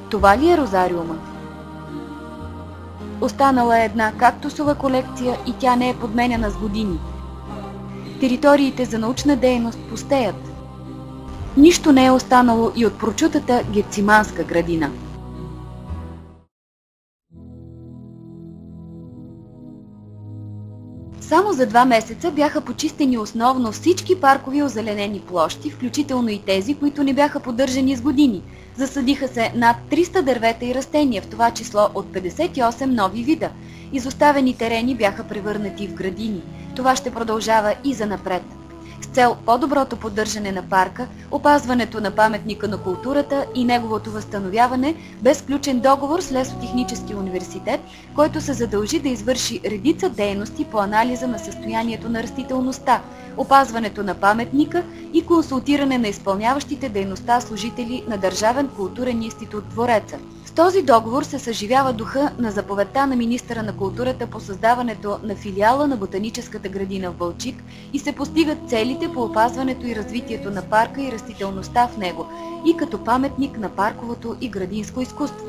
Това ли е розариума? Останала е една кактусова колекция и тя не е подменяна с години. Териториите за научна дейност пустеят. Нищо не е останало и от прочутата Гециманска градина. Само за 2 месеца бяха почистени основно всички паркови озеленени площи, включително и тези, които не бяха поддържани с години. Засадиха се над 300 дървета и растения, в това число от 58 нови вида. Изоставени терени бяха превърнати в градини. Това ще продължава и занапред. С цел по-доброто поддържане на парка, опазването на паметника на културата и неговото възстановяване бе сключен договор с Лесотехническия университет, който се задължи да извърши редица дейности по анализа на състоянието на растителността, опазването на паметника и консултиране на изпълняващите дейността служители на Държавен културен институт Двореца. С този договор се съживява духа на заповедта на министъра на културата по създаването на филиала на Ботаническата градина в Балчик и се постигат целите по опазването и развитието на парка и растителността в него и като паметник на парковото и градинско изкуство.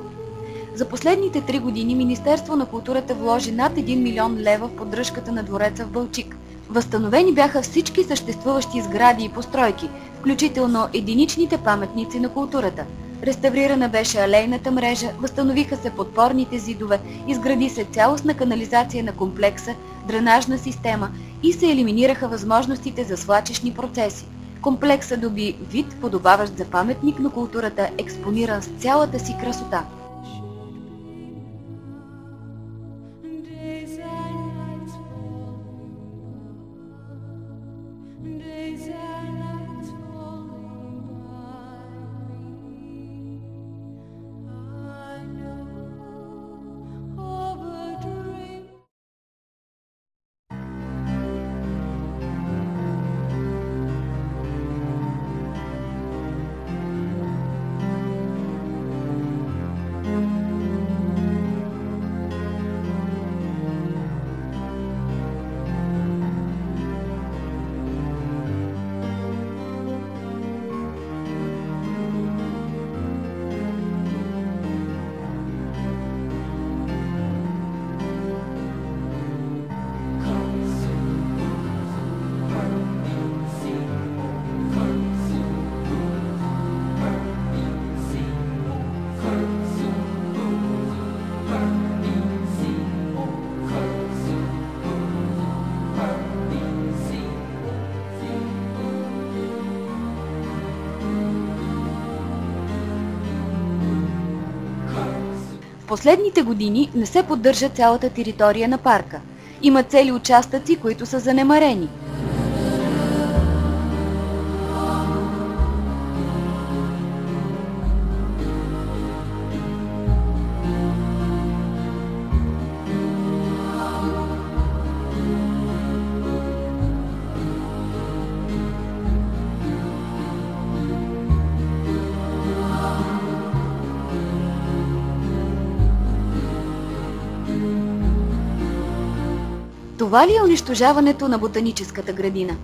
За последните 3 години Министерство на културата вложи над 1 милион лева в поддръжката на двореца в Балчик. Възстановени бяха всички съществуващи сгради и постройки, включително единичните паметници на културата. Реставрирана беше алейната мрежа, възстановиха се подпорните зидове, изгради се цялостна канализация на комплекса, дренажна система и се елиминираха възможностите за свлачищни процеси. Комплексът доби вид, подобаващ за паметник на културата, експониран с цялата си красота. В последните години не се поддържа цялата територия на парка. Има цели участъци, които са занемарени. Това ли е унищожаването на ботаническата градина?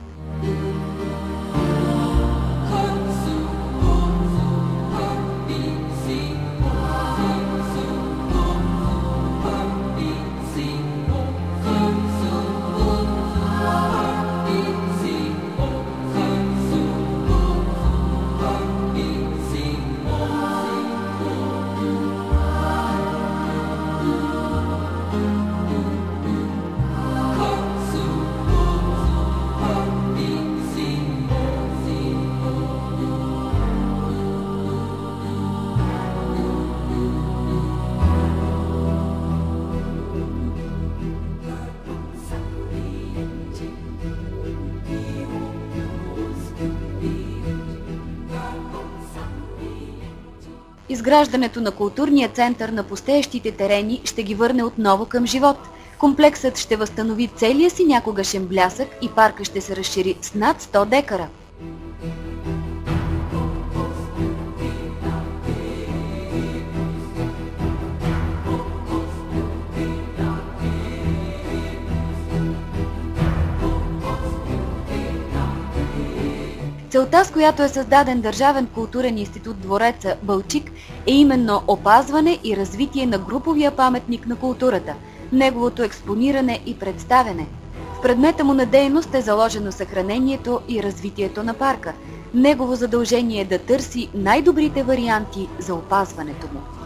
Изграждането на културния център на пустеещите терени ще ги върне отново към живот. Комплексът ще възстанови целия си някогашен блясък и парка ще се разшири с над 100 декара. Целта, с която е създаден Държавен културен институт Двореца Балчик, е именно опазване и развитие на груповия паметник на културата, неговото експониране и представяне. В предмета му на дейност е заложено съхранението и развитието на парка. Негово задължение е да търси най-добрите варианти за опазването му.